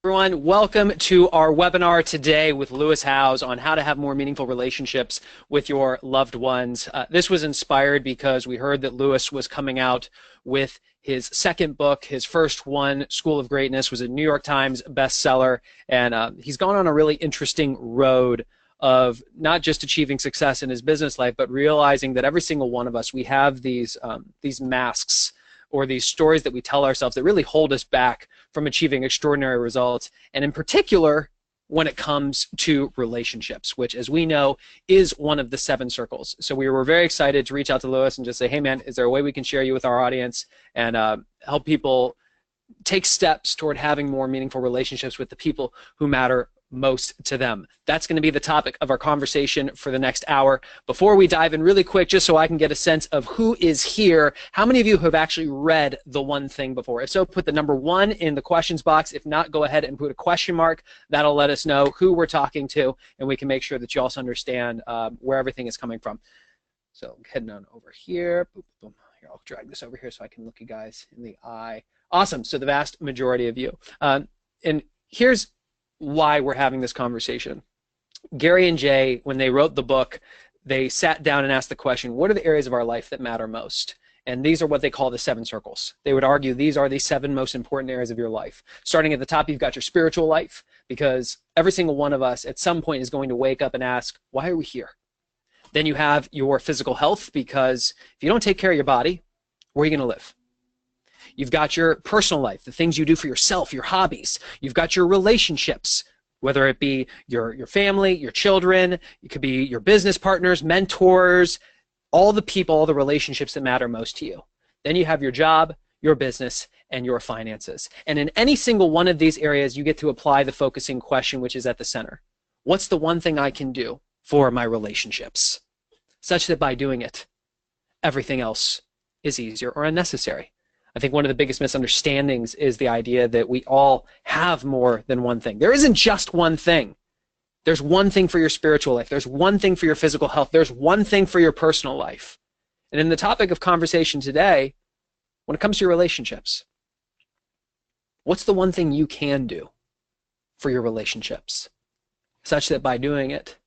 Everyone, welcome to our webinar today with Lewis Howes on how to have more meaningful relationships with your loved ones. This was inspired because we heard that Lewis was coming out with his second book. His first one, School of Greatness, was a New York Times bestseller, and he's gone on a really interesting road of not just achieving success in his business life, but realizing that every single one of us, we have these masks or these stories that we tell ourselves that really hold us back from achieving extraordinary results, and in particular when it comes to relationships, which, as we know, is one of the 7 circles. So we were very excited to reach out to Lewis and just say, hey man, is there a way we can share you with our audience and help people take steps toward having more meaningful relationships with the people who matter most to them? That's going to be the topic of our conversation for the next hour. Before we dive in really quick, just so I can get a sense of who is here, how many of you have actually read The One Thing before? If so, put the number 1 in the questions box. If not, go ahead and put a question mark. That'll let us know who we're talking to, and we can make sure that you also understand where everything is coming from. So heading on over here. Boop, boom. Here, I'll drag this over here so I can look you guys in the eye. Awesome. So the vast majority of you. And here's why we're having this conversation. Gary and Jay, when they wrote the book, they sat down and asked the question, what are the areas of our life that matter most? And these are what they call the 7 circles. They would argue these are the 7 most important areas of your life. Starting at the top, you've got your spiritual life, because every single one of us at some point is going to wake up and ask, why are we here? Then you have your physical health, because if you don't take care of your body, where are you going to live? You've got your personal life, the things you do for yourself, your hobbies. You've got your relationships, whether it be your family, your children, it could be your business partners, mentors, all the people, all the relationships that matter most to you. Then you have your job, your business, and your finances. And in any single one of these areas, you get to apply the focusing question, which is at the center. What's the one thing I can do for my relationships, such that by doing it, everything else is easier or unnecessary? I think one of the biggest misunderstandings is the idea that we all have more than one thing. There isn't just one thing. There's one thing for your spiritual life. There's one thing for your physical health. There's one thing for your personal life. And in the topic of conversation today, when it comes to your relationships, what's the one thing you can do for your relationships, such that by doing it,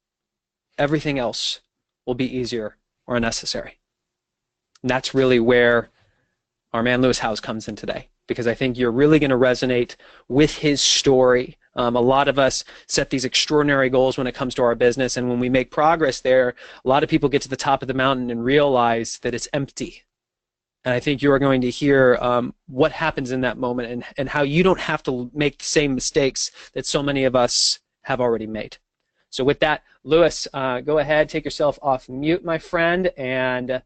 everything else will be easier or unnecessary? And that's really where our man Lewis Howes comes in today, because I think you're really going to resonate with his story. A lot of us set these extraordinary goals when it comes to our business, and when we make progress there, a lot of people get to the top of the mountain and realize that it's empty. And I think you are going to hear what happens in that moment, and how you don't have to make the same mistakes that so many of us have already made. So with that, Lewis, go ahead, take yourself off mute, my friend, and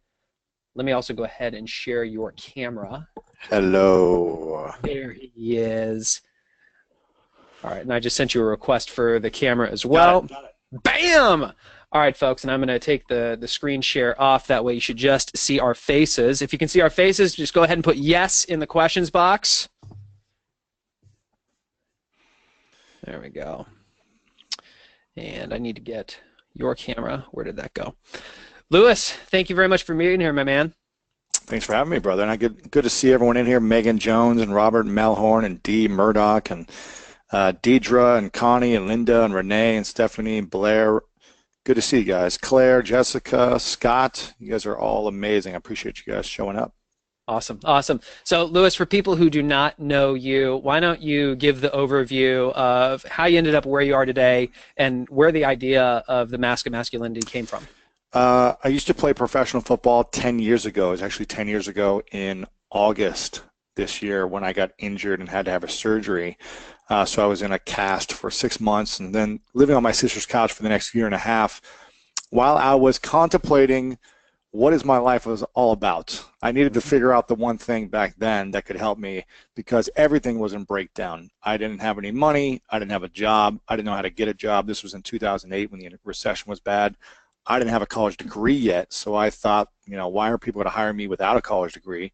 let me also go ahead and share your camera. Hello. There he is. All right, and I just sent you a request for the camera as well. Got it. Bam! All right, folks, and I'm going to take the screen share off. That way you should just see our faces. If you can see our faces, just go ahead and put yes in the questions box. There we go. And I need to get your camera. Where did that go? Lewis, thank you very much for being here, my man. Thanks for having me, brother. And good to see everyone in here. Megan Jones and Robert Melhorn and Dee Murdoch and Deidre and Connie and Linda and Renee and Stephanie and Blair. Good to see you guys. Claire, Jessica, Scott, you guys are all amazing. I appreciate you guys showing up. Awesome, awesome. So, Lewis, for people who do not know you, why don't you give the overview of how you ended up where you are today and where the idea of the Mask of Masculinity came from? I used to play professional football 10 years ago. It was actually 10 years ago in August this year when I got injured and had to have a surgery. So I was in a cast for 6 months and then living on my sister's couch for the next year and a half while I was contemplating what is my life was all about. I needed to figure out the one thing back then that could help me, because everything was in breakdown. I didn't have any money. I didn't have a job. I didn't know how to get a job. This was in 2008 when the recession was bad. I didn't have a college degree yet, so I thought, why are people going to hire me without a college degree?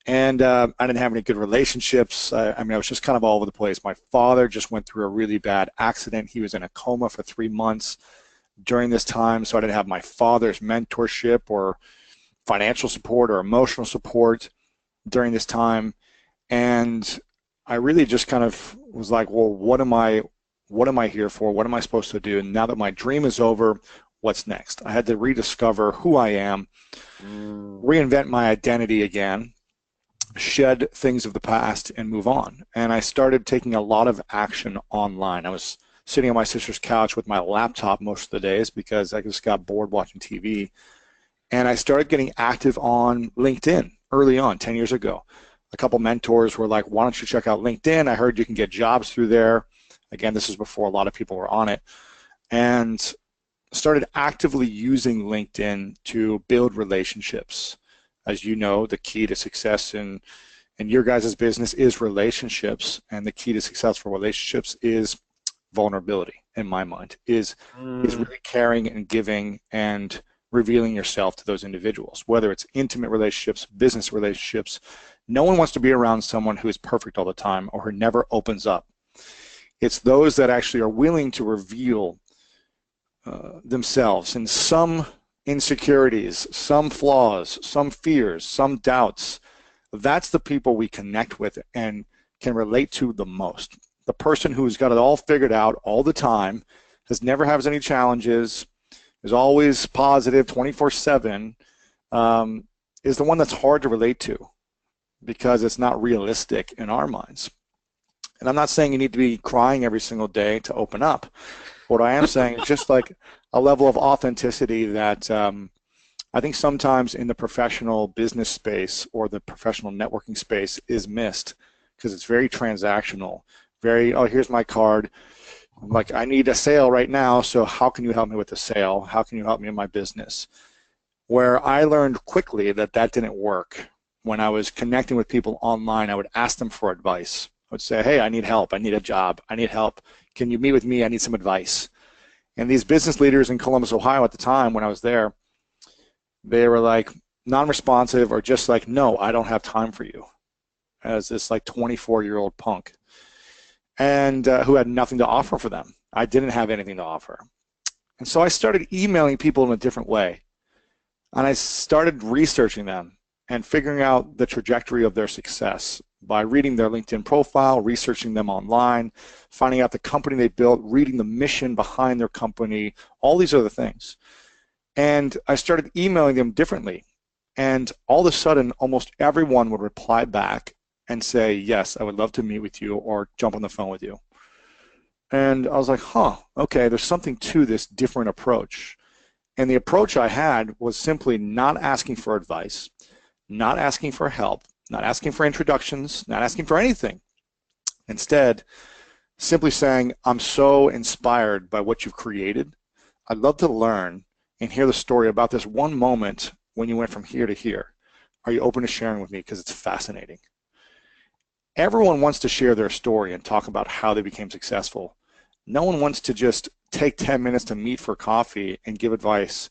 And I didn't have any good relationships. I was just kind of all over the place. My father just went through a really bad accident. He was in a coma for 3 months during this time, so I didn't have my father's mentorship or financial support or emotional support during this time. And I really just kind of was like, well, what am I here for? What am I supposed to do? And now that my dream is over, what's next? I had to rediscover who I am, Mm. reinvent my identity again, shed things of the past and move on. And I started taking a lot of action online. I was sitting on my sister's couch with my laptop most of the days because I just got bored watching TV. And I started getting active on LinkedIn early on, 10 years ago. A couple mentors were like, why don't you check out LinkedIn? I heard you can get jobs through there. Again, this is before a lot of people were on it. And started actively using LinkedIn to build relationships. As you know, the key to success in your guys' business is relationships, and the key to successful relationships is vulnerability, in my mind, is Mm. really caring and giving and revealing yourself to those individuals, whether it's intimate relationships, business relationships. No one wants to be around someone who is perfect all the time or who never opens up. It's those that actually are willing to reveal themselves and some insecurities, some flaws, some fears, some doubts. That's the people we connect with and can relate to the most. The person who's got it all figured out all the time, has any challenges, is always positive 24/7, is the one that's hard to relate to because it's not realistic in our minds. And I'm not saying you need to be crying every single day to open up. What I am saying is just like a level of authenticity that I think sometimes in the professional business space or the professional networking space is missed because it's very transactional. Very, oh, here's my card. Like, I need a sale right now, so how can you help me with the sale? How can you help me in my business? Where I learned quickly that that didn't work. When I was connecting with people online, I would ask them for advice. I would say, hey, I need help. I need a job. I need help. Can you meet with me? I need some advice. And these business leaders in Columbus, Ohio at the time when I was there, they were like non-responsive or just like, no, I don't have time for you, as this like 24-year-old punk, and who had nothing to offer for them. I didn't have anything to offer. And so I started emailing people in a different way. And I started researching them and figuring out the trajectory of their success by reading their LinkedIn profile, researching them online, finding out the company they built, reading the mission behind their company, all these other things. And I started emailing them differently. And all of a sudden, almost everyone would reply back and say, yes, I would love to meet with you or jump on the phone with you. And I was like, huh, okay, there's something to this different approach. And the approach I had was simply not asking for advice, not asking for help, not asking for introductions, not asking for anything. Instead, simply saying, I'm so inspired by what you've created. I'd love to learn and hear the story about this one moment when you went from here to here. Are you open to sharing with me? Because it's fascinating. Everyone wants to share their story and talk about how they became successful. No one wants to just take 10 minutes to meet for coffee and give advice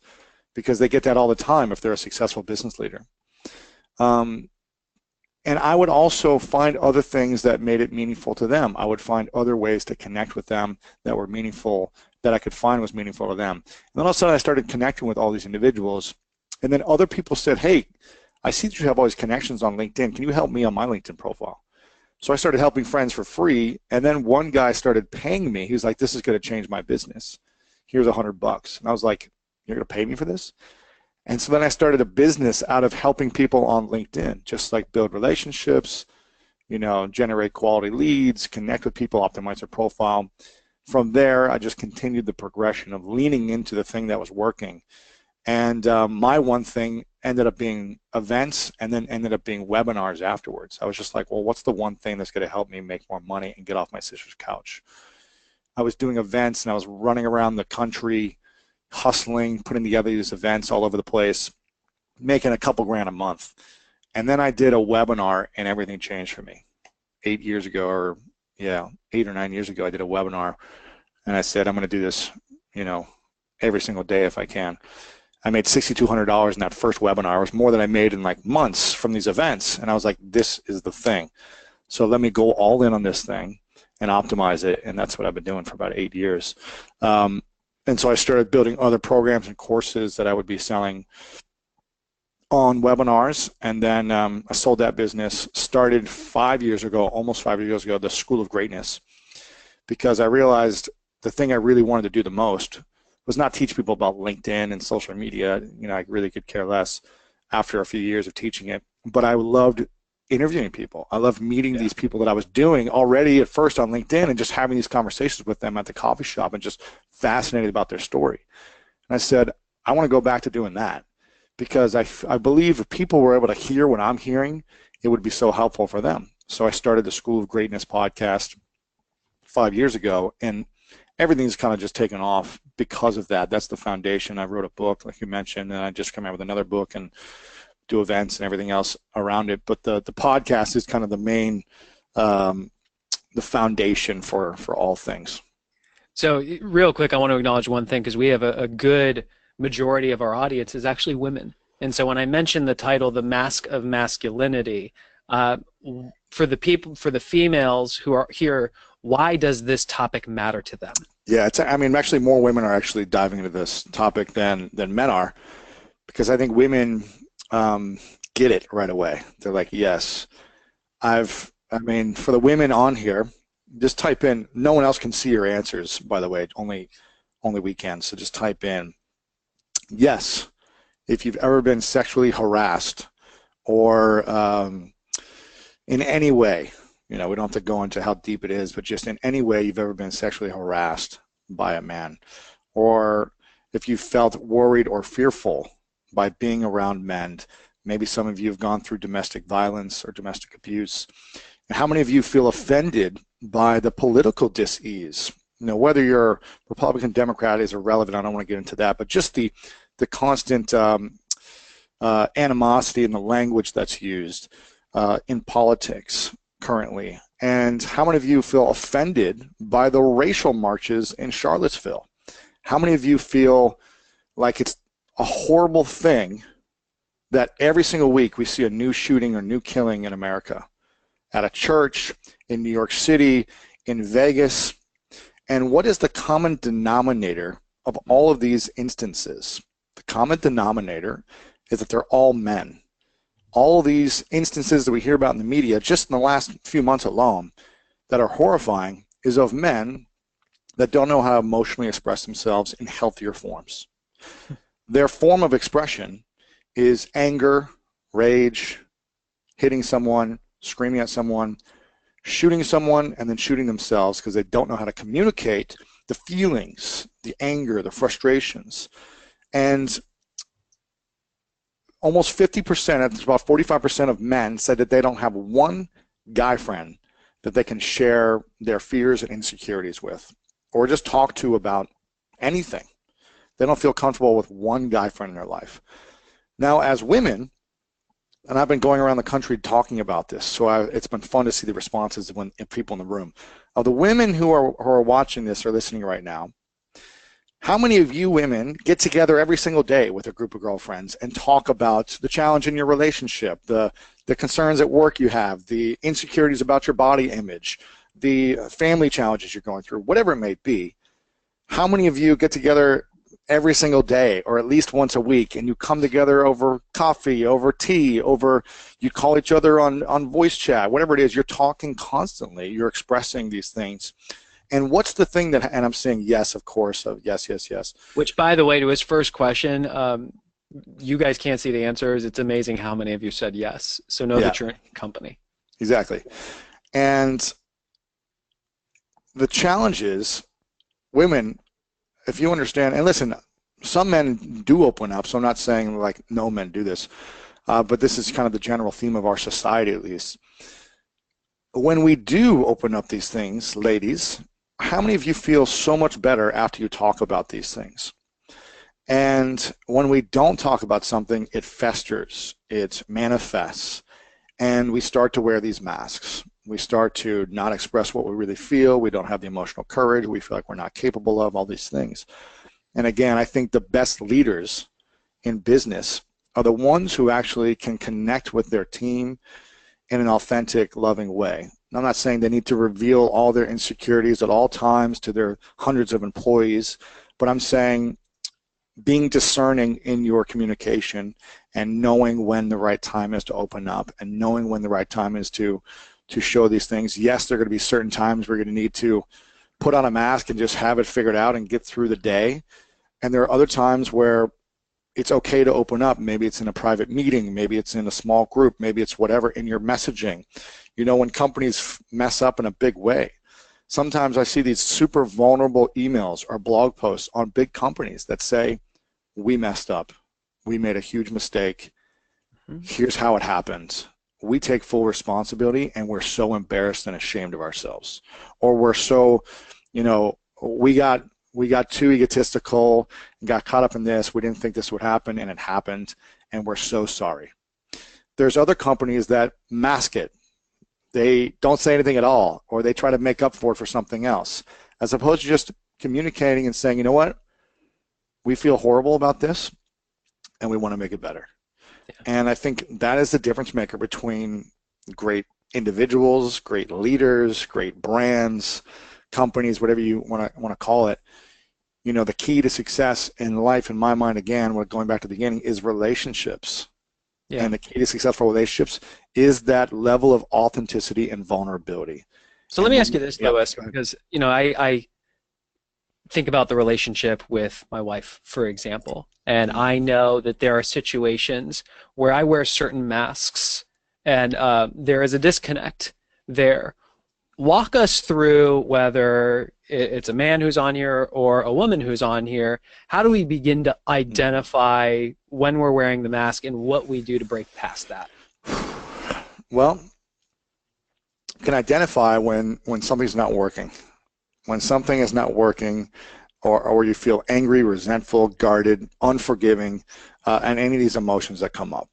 because they get that all the time if they're a successful business leader. And I would also find other things that made it meaningful to them. I would find other ways to connect with them that were meaningful, that I could find was meaningful to them. And then all of a sudden I started connecting with all these individuals. And then other people said, hey, I see that you have all these connections on LinkedIn. Can you help me on my LinkedIn profile? So I started helping friends for free. And then one guy started paying me. He was like, this is going to change my business. Here's $100. And I was like, you're going to pay me for this? And so then I started a business out of helping people on LinkedIn, just like build relationships, generate quality leads, connect with people, optimize their profile. From there, I just continued the progression of leaning into the thing that was working. And my one thing ended up being events and then ended up being webinars afterwards. I was just like, well, what's the one thing that's going to help me make more money and get off my sister's couch? I was doing events and I was running around the country hustling, putting together these events all over the place, making a couple grand a month. And then I did a webinar and everything changed for me. 8 or 9 years ago, I did a webinar and I said, I'm going to do this, every single day if I can. I made $6,200 in that first webinar. It was more than I made in like months from these events. And I was like, this is the thing. So let me go all in on this thing and optimize it. And that's what I've been doing for about 8 years. And so I started building other programs and courses that I would be selling on webinars, and then I sold that business, started 5 years ago, almost 5 years ago, the School of Greatness, because I realized the thing I really wanted to do the most was not teach people about LinkedIn and social media. You know, I really could care less after a few years of teaching it, but I loved interviewing people. I loved meeting Yeah. these people that I was doing already at first on LinkedIn and just having these conversations with them at the coffee shop and just fascinated about their story. And I said, I want to go back to doing that, because I believe if people were able to hear what I'm hearing, it would be so helpful for them. So I started the School of Greatness podcast 5 years ago, and everything's kind of just taken off because of that. That's the foundation. I wrote a book, like you mentioned, and I just come out with another book and do events and everything else around it. But the podcast is kind of the main, the foundation for all things. So real quick, I want to acknowledge one thing, because we have a good majority of our audience is actually women. And so when I mentioned the title, The Mask of Masculinity, for the females who are here, why does this topic matter to them? Yeah, I mean, actually more women are actually diving into this topic than men are, because I think women get it right away. They're like, yes, I mean, for the women on here, just type in, no one else can see your answers, by the way, only we can. So just type in, yes, if you've ever been sexually harassed or in any way, you know, we don't have to go into how deep it is, but just in any way you've ever been sexually harassed by a man, or if you felt worried or fearful by being around men. Maybe some of you have gone through domestic violence or domestic abuse. And how many of you feel offended by the political dis-ease? You know, whether you're Republican, Democrat is irrelevant. I don't want to get into that, but just the constant animosity in the language that's used in politics currently. And how many of you feel offended by the racial marches in Charlottesville? How many of you feel like it's a horrible thing that every single week we see a new shooting or new killing in America, at a church, in New York City, in Vegas? And what is the common denominator of all of these instances? The common denominator is that they're all men. All these instances that we hear about in the media just in the last few months alone that are horrifying is of men that don't know how to emotionally express themselves in healthier forms. Their form of expression is anger, rage, hitting someone, screaming at someone, shooting someone, and then shooting themselves because they don't know how to communicate the feelings, the anger, the frustrations. And almost 50%, it's about 45% of men said that they don't have one guy friend that they can share their fears and insecurities with, or just talk to about anything. They don't feel comfortable with one guy friend in their life. Now, as women, and I've been going around the country talking about this, so it's been fun to see the responses when people in the room. Of the women who are watching this or listening right now, how many of you women get together every single day with a group of girlfriends and talk about the challenge in your relationship, the concerns at work you have, the insecurities about your body image, the family challenges you're going through, whatever it may be? How many of you get together every single day or at least once a week and you come together over coffee, over tea, over, you call each other on voice chat, whatever it is, you're talking constantly, you're expressing these things? And what's the thing that, and I'm saying yes, of course, of yes, yes, yes. Which, by the way, to his first question, you guys can't see the answers. It's amazing how many of you said yes. So know that you're in company. Exactly. And the challenge is, women, if you understand, and listen, some men do open up, so I'm not saying like no men do this, but this is kind of the general theme of our society at least. When we do open up these things, ladies, how many of you feel so much better after you talk about these things? And when we don't talk about something, it festers, it manifests, and we start to wear these masks. We start to not express what we really feel. We don't have the emotional courage. We feel like we're not capable of all these things. And again, I think the best leaders in business are the ones who actually can connect with their team in an authentic, loving way. I'm not saying they need to reveal all their insecurities at all times to their hundreds of employees, but I'm saying being discerning in your communication and knowing when the right time is to open up and knowing when the right time is to show these things. Yes, there are going to be certain times we're going to need to put on a mask and just have it figured out and get through the day. And there are other times where it's okay to open up. Maybe it's in a private meeting, maybe it's in a small group, maybe it's whatever in your messaging. You know, when companies mess up in a big way, sometimes I see these super vulnerable emails or blog posts on big companies that say, we messed up. We made a huge mistake. Here's how it happened. We take full responsibility and we're so embarrassed and ashamed of ourselves. Or we're so, you know, we got too egotistical and got caught up in this. We didn't think this would happen and it happened and we're so sorry. There's other companies that mask it. They don't say anything at all, or they try to make up for it for something else, as opposed to just communicating and saying, you know what, we feel horrible about this and we want to make it better. Yeah. And I think that is the difference maker between great individuals, great leaders, great brands, companies, whatever you want to call it. You know, the key to success in life, in my mind, again, going back to the beginning, is relationships. Yeah. And the key to successful relationships is that level of authenticity and vulnerability. So let me ask you this, Louis, because, you know, I think about the relationship with my wife, for example, and I know that there are situations where I wear certain masks and there is a disconnect there. Walk us through whether it's a man who's on here or a woman who's on here. How do we begin to identify when we're wearing the mask and what we do to break past that? Well, you can identify when something's not working. When something is not working, or you feel angry, resentful, guarded, unforgiving, and any of these emotions that come up.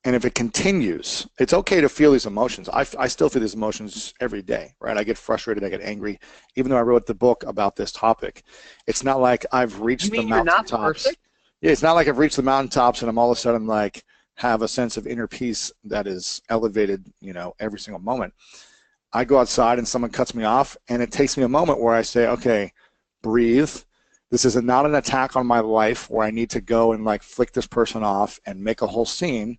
And if it continues, it's okay to feel these emotions. I still feel these emotions every day, right? I get frustrated, I get angry, even though I wrote the book about this topic. It's not like I've reached the mountaintops. Yeah, it's not like I've reached the mountaintops and I'm all of a sudden like have a sense of inner peace that is elevated, you know, every single moment. I go outside and someone cuts me off, and it takes me a moment where I say, okay, breathe. This is not an attack on my life where I need to go and like flick this person off and make a whole scene.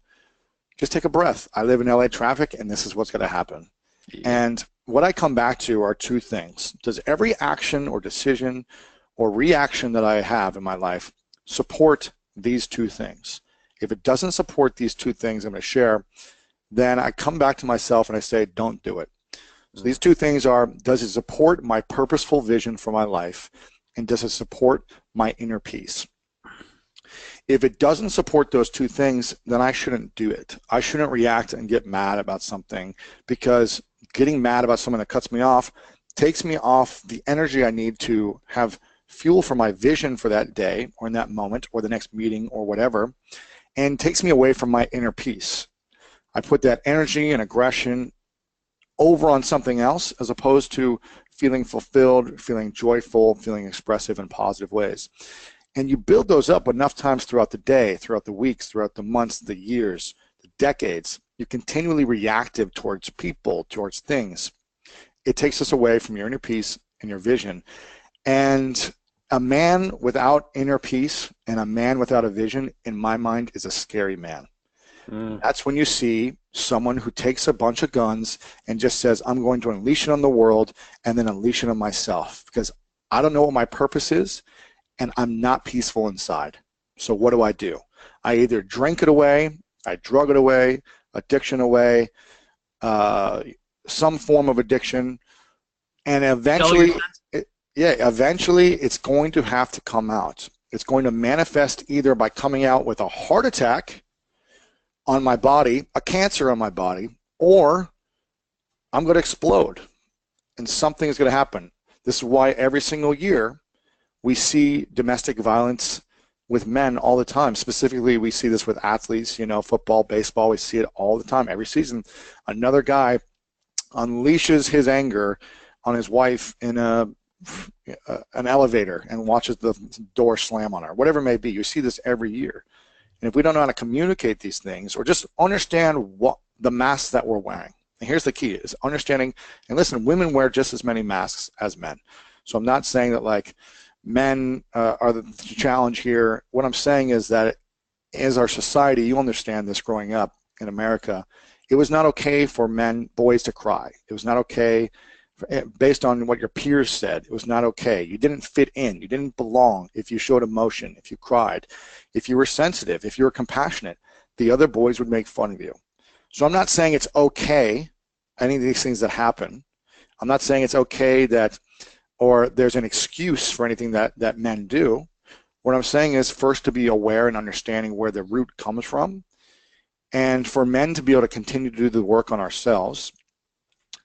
Just take a breath. I live in LA traffic, and this is what's going to happen. Yeah. And what I come back to are two things. Does every action or decision or reaction that I have in my life support these two things? If it doesn't support these two things I'm going to share, then I come back to myself and I say, don't do it. So these two things are, does it support my purposeful vision for my life, and does it support my inner peace? If it doesn't support those two things, then I shouldn't do it. I shouldn't react and get mad about something, because getting mad about someone that cuts me off takes me off the energy I need to have fuel for my vision for that day or in that moment or the next meeting or whatever, and takes me away from my inner peace. I put that energy and aggression over on something else as opposed to feeling fulfilled, feeling joyful, feeling expressive in positive ways. And you build those up enough times throughout the day, throughout the weeks, throughout the months, the years, the decades. You're continually reactive towards people, towards things. It takes us away from your inner peace and your vision. And a man without inner peace and a man without a vision, in my mind, is a scary man. That's when you see someone who takes a bunch of guns and just says, I'm going to unleash it on the world and then unleash it on myself, because I don't know what my purpose is and I'm not peaceful inside. So what do? I either drink it away, I drug it away, addiction away, some form of addiction, and eventually, eventually it's going to have to come out. It's going to manifest either by coming out with a heart attack on my body, a cancer on my body, or I'm going to explode and something is going to happen. This is why every single year we see domestic violence with men all the time. Specifically, we see this with athletes, you know, football, baseball. We see it all the time. Every season, another guy unleashes his anger on his wife in an elevator and watches the door slam on her, whatever it may be. You see this every year. And if we don't know how to communicate these things, or just understand what the masks that we're wearing, and here's the key, is understanding, and listen, women wear just as many masks as men. So I'm not saying that like men are the challenge here. What I'm saying is that as our society, you understand this growing up in America, it was not okay for boys to cry. It was not okay based on what your peers said. It was not okay. You didn't fit in. You didn't belong if you showed emotion, if you cried, if you were sensitive, if you were compassionate. The other boys would make fun of you. So I'm not saying it's okay, any of these things that happen. I'm not saying it's okay that, or there's an excuse for anything that men do. What I'm saying is first to be aware and understanding where the root comes from, and for men to be able to continue to do the work on ourselves,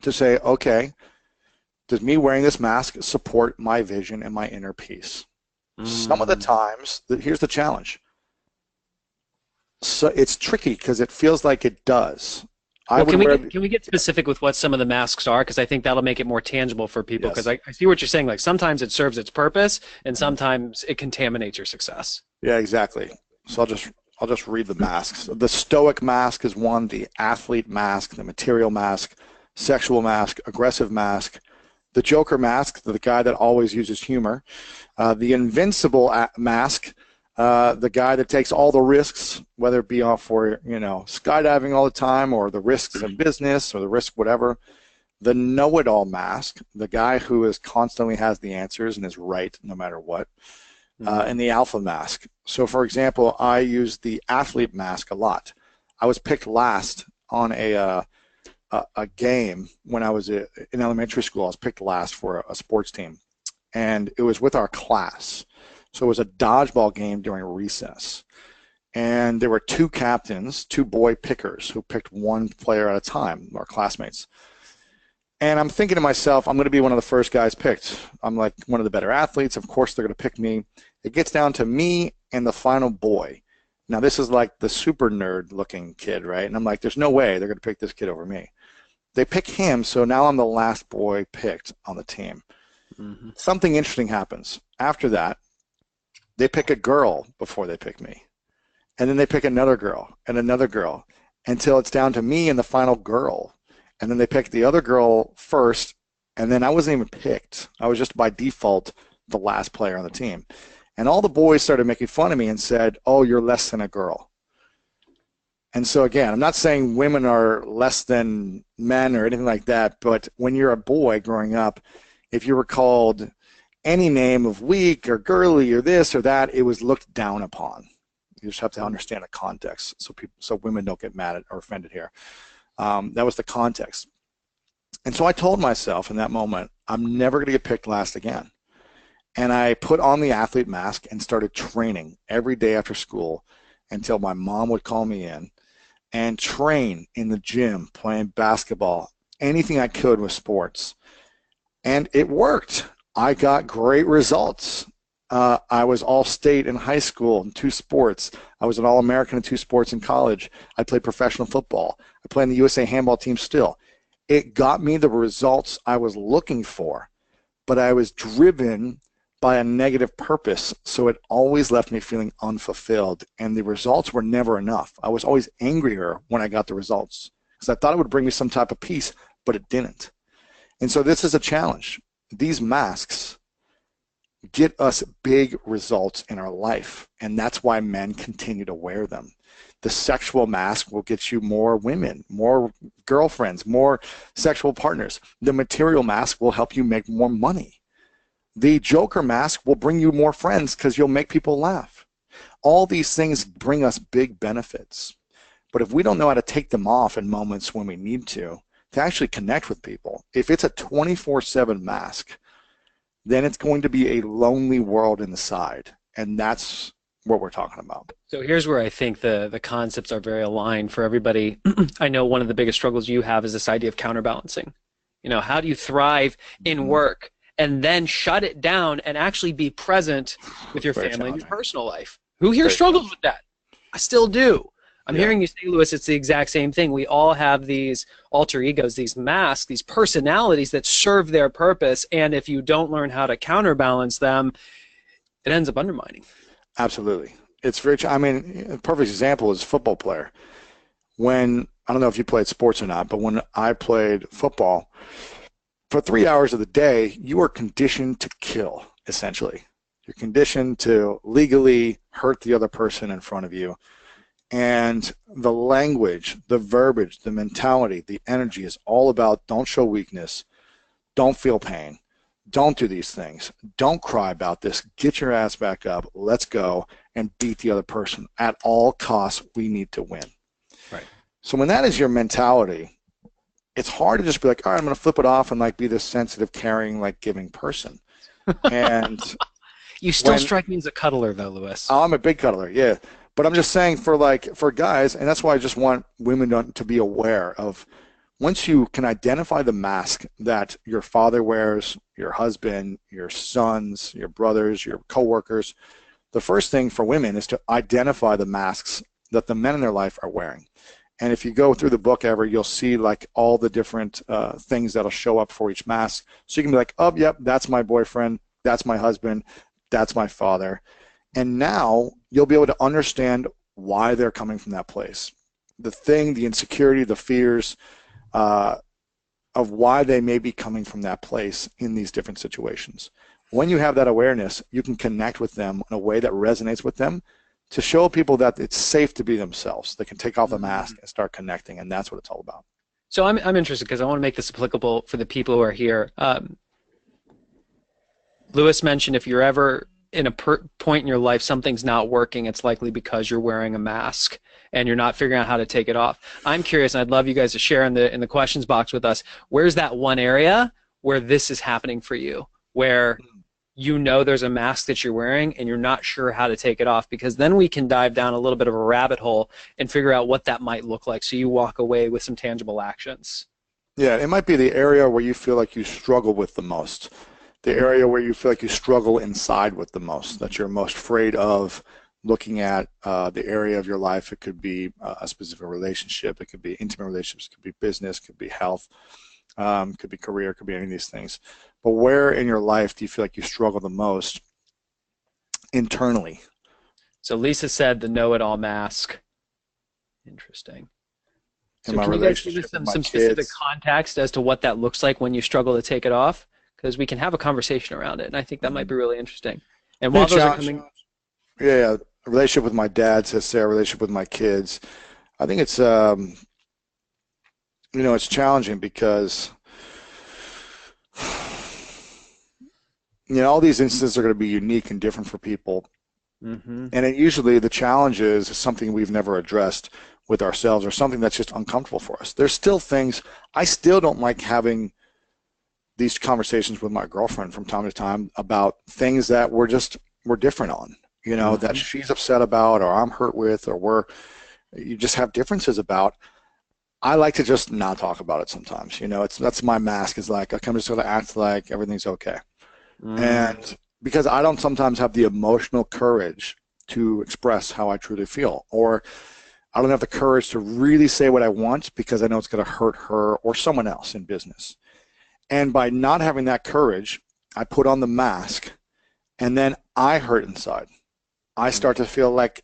to say, okay, does me wearing this mask support my vision and my inner peace? Some of the times, here's the challenge. So it's tricky because it feels like it does. Well, can we get specific with what some of the masks are? Because I think that'll make it more tangible for people. Because Yes. I see what you're saying. Like sometimes it serves its purpose, and sometimes it contaminates your success. Yeah, exactly. So I'll just read the masks. The stoic mask is one, the athlete mask, the material mask, sexual mask, aggressive mask, the joker mask, the guy that always uses humor, the invincible mask, the guy that takes all the risks, whether it be for skydiving all the time, or the risks in business, or the risk whatever. The know-it-all mask, the guy who is constantly has the answers and is right no matter what. And the alpha mask. So, for example, I use the athlete mask a lot. I was picked last on a game when I was in elementary school. I was picked last for a sports team, and it was with our class. So it was a dodgeball game during recess, and there were two captains, two boy pickers, who picked one player at a time, our classmates. And I'm thinking to myself, I'm going to be one of the first guys picked. I'm like one of the better athletes. Of course, they're going to pick me. It gets down to me and the final boy. Now, this is like the super nerd-looking kid, right? And I'm like, there's no way they're going to pick this kid over me. They pick him, so now I'm the last boy picked on the team. Something interesting happens. After that, they pick a girl before they pick me. And then they pick another girl, until it's down to me and the final girl. And then they pick the other girl first, and then I wasn't even picked. I was just by default the last player on the team. And all the boys started making fun of me and said, oh, you're less than a girl. And so, again, I'm not saying women are less than men or anything like that, but when you're a boy growing up, if you were called any name of weak or girly or this or that, it was looked down upon. You just have to understand the context so women don't get mad at or offended here. That was the context. And so I told myself in that moment, I'm never going to get picked last again. And I put on the athlete mask and started training every day after school until my mom would call me in, and train in the gym, playing basketball, anything I could with sports. And it worked. I got great results. I was all-state in high school in 2 sports. I was an All-American in 2 sports in college. I played professional football. I play in the USA handball team still. It got me the results I was looking for, but I was driven by a negative purpose, so it always left me feeling unfulfilled, and the results were never enough. I was always angrier when I got the results because I thought it would bring me some type of peace, but it didn't. And so this is a challenge. These masks get us big results in our life, and that's why men continue to wear them. The sexual mask will get you more women, more girlfriends, more sexual partners. The material mask will help you make more money. The joker mask will bring you more friends because you'll make people laugh. All these things bring us big benefits. But if we don't know how to take them off in moments when we need to actually connect with people, if it's a 24/7 mask, then it's going to be a lonely world inside. And that's what we're talking about. So here's where I think the concepts are very aligned for everybody. I know one of the biggest struggles you have is this idea of counterbalancing. How do you thrive in work and then shut it down and actually be present with your family and your personal life? Who here struggles with that? I still do. I'm hearing you say, Lewis, it's the exact same thing. We all have these alter egos, these masks, these personalities that serve their purpose, and if you don't learn how to counterbalance them, it ends up undermining. Absolutely. It's very, I mean, a perfect example is a football player. When, I don't know if you played sports or not, but when I played football, for 3 hours of the day, you are conditioned to kill, essentially. You're conditioned to legally hurt the other person in front of you. And the language, the verbiage, the mentality, the energy is all about don't show weakness, don't feel pain, don't do these things, don't cry about this, get your ass back up, let's go and beat the other person. At all costs, we need to win. Right. So when that is your mentality, it's hard to just be like, all right, I'm going to flip it off and like be this sensitive, caring, like giving person. And you still strike me as a cuddler, though, Lewis. Oh, I'm a big cuddler, yeah. But I'm just saying for guys, and that's why I just want women to be aware of, once you can identify the mask that your father wears, your husband, your sons, your brothers, your coworkers, the first thing for women is to identify the masks that the men in their life are wearing. And if you go through the book ever, you'll see like all the different things that'll show up for each mask. So you can be like, oh, yep, that's my boyfriend, that's my husband, that's my father. And now you'll be able to understand why they're coming from that place. The insecurity, the fears of why they may be coming from that place in these different situations. When you have that awareness, you can connect with them in a way that resonates with them to show people that it's safe to be themselves. They can take off the mask and start connecting, and that's what it's all about. So I'm interested because I want to make this applicable for the people who are here. Lewis mentioned if you're ever in a point in your life something's not working, it's likely because you're wearing a mask and you're not figuring out how to take it off. I'm curious, and I'd love you guys to share in the questions box with us, where's that one area where this is happening for you, where you know there's a mask that you're wearing and you're not sure how to take it off, because then we can dive down a little bit of a rabbit hole and figure out what that might look like so you walk away with some tangible actions. Yeah, it might be the area where you feel like you struggle with the most, the area where you feel like you struggle inside with the most, that you're most afraid of looking at the area of your life. It could be a specific relationship, it could be intimate relationships, it could be business, it could be health, could be career, it could be any of these things. But where in your life do you feel like you struggle the most internally? So Lisa said the know-it-all mask. Interesting. So My can you guys give relationship us with my some specific kids. context as to what that looks like when you struggle to take it off? Because we can have a conversation around it, and I think that might be really interesting. And while those are coming... Yeah, relationship with my dad, says Sarah, relationship with my kids. I think it's, it's challenging because, all these instances are going to be unique and different for people. Mm-hmm. And usually the challenge is something we've never addressed with ourselves or something that's just uncomfortable for us. There's still things, I still don't like having these conversations with my girlfriend from time to time about things that we're different on, that she's upset about or I'm hurt with or you just have differences about. I like to just not talk about it sometimes. That's my mask, is like, I'm just going to act like everything's okay. And because I don't sometimes have the emotional courage to express how I truly feel, or I don't have the courage to really say what I want because I know it's going to hurt her or someone else in business. And by not having that courage, I put on the mask, and then I hurt inside. I start to feel like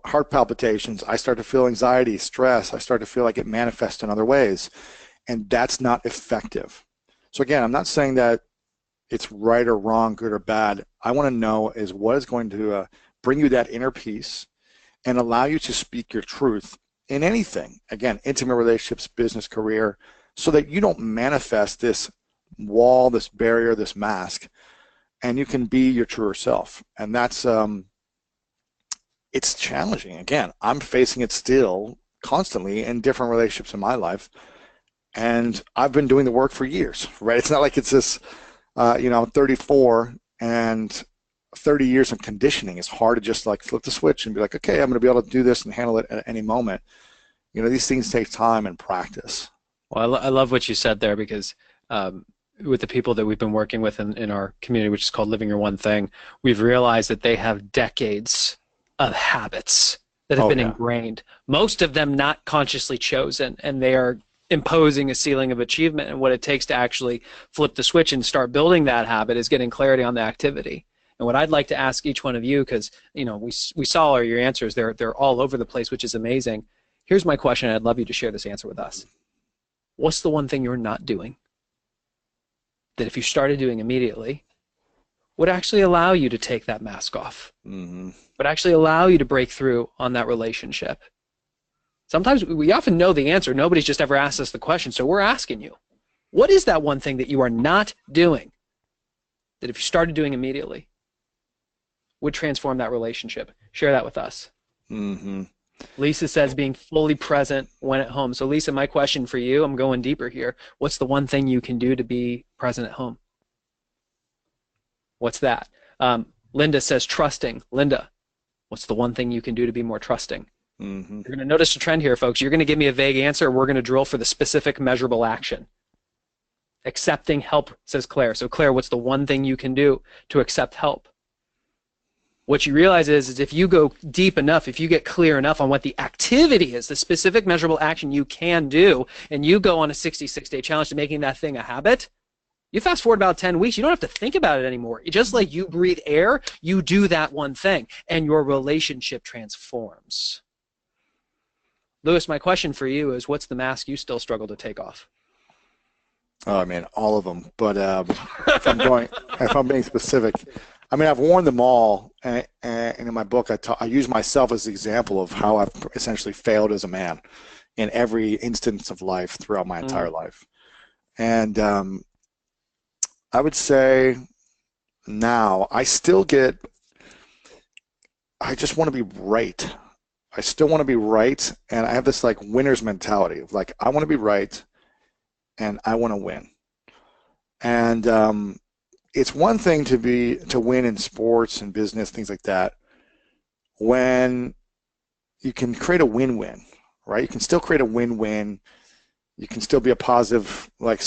heart palpitations. I start to feel anxiety, stress. I start to feel like it manifests in other ways, and that's not effective. So again, I'm not saying that it's right or wrong, good or bad. I want to know is what is going to bring you that inner peace and allow you to speak your truth in anything. Again, intimate relationships, business, career, so that you don't manifest this wall, this barrier, this mask, and you can be your truer self. And that's, it's challenging. Again, I'm facing it still constantly in different relationships in my life, and I've been doing the work for years, right? It's not like it's this, I'm 34 and 30 years of conditioning. It's hard to just like flip the switch and be like, okay, I'm going to be able to do this and handle it at any moment. These things take time and practice. Well, I love what you said there, because with the people that we've been working with in our community, which is called Living Your One Thing, we've realized that they have decades of habits that have been ingrained, most of them not consciously chosen, and they are imposing a ceiling of achievement. And what it takes to actually flip the switch and start building that habit is getting clarity on the activity. And what I'd like to ask each one of you, because we saw all your answers, they're all over the place, which is amazing. Here's my question, and I'd love you to share this answer with us. What's the one thing you're not doing that if you started doing immediately would actually allow you to take that mask off, Mm-hmm. would actually allow you to break through on that relationship. Sometimes we often know the answer. Nobody's just ever asked us the question. So we're asking you, what is that one thing that you are not doing that if you started doing immediately would transform that relationship? Share that with us. Mm-hmm. Lisa says being fully present when at home. So Lisa, my question for you, I'm going deeper here. What's the one thing you can do to be present at home? What's that? Linda says trusting. Linda, what's the one thing you can do to be more trusting? Mm-hmm. You're going to notice a trend here, folks. You're going to give me a vague answer. We're going to drill for the specific measurable action. Accepting help, says Claire. So Claire, what's the one thing you can do to accept help? What you realize is if you go deep enough, if you get clear enough on what the activity is, the specific measurable action you can do, and you go on a 66-day challenge to making that thing a habit, you fast forward about 10 weeks, you don't have to think about it anymore. Just like you breathe air, you do that one thing, and your relationship transforms. Lewis, my question for you is, what's the mask you still struggle to take off? Oh, man, all of them. But if I'm being specific, I mean, I've worn them all, and in my book, I use myself as an example of how I've essentially failed as a man in every instance of life throughout my entire life. And I would say now I just want to be right. I still want to be right, and I have this like winner's mentality of like I want to be right, and I want to win. And it's one thing to win in sports and business, things like that, when you can create a win-win, right? You can still create a win-win. You can still be a positive like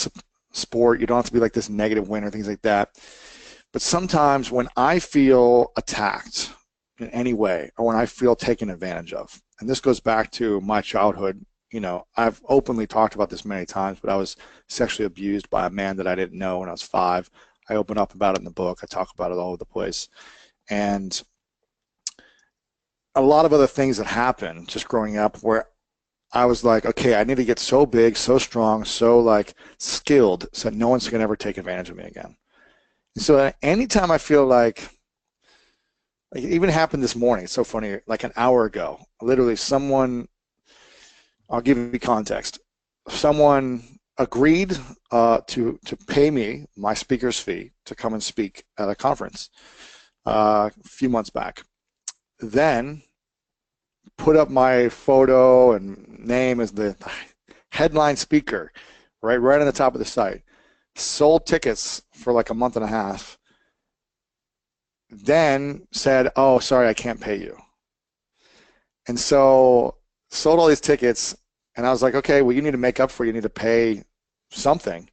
sport. You don't have to be like this negative win or things like that. But sometimes when I feel attacked in any way, or when I feel taken advantage of, and this goes back to my childhood, you know, I've openly talked about this many times, but I was sexually abused by a man that I didn't know when I was 5. I open up about it in the book. I talk about it all over the place. And a lot of other things that happened just growing up where I was like, okay, I need to get so big, so strong, so like skilled so no one's going to ever take advantage of me again. And so anytime I feel like it even happened this morning, it's so funny, like an hour ago, literally someone, I'll give you context, someone agreed to pay me my speaker's fee to come and speak at a conference a few months back. Then put up my photo and name as the headline speaker, right on the top of the site. Sold tickets for like a month and a half. Then said, oh, sorry, I can't pay you. And so sold all these tickets, and I was like, okay, well, you need to make up for it. You need to pay something,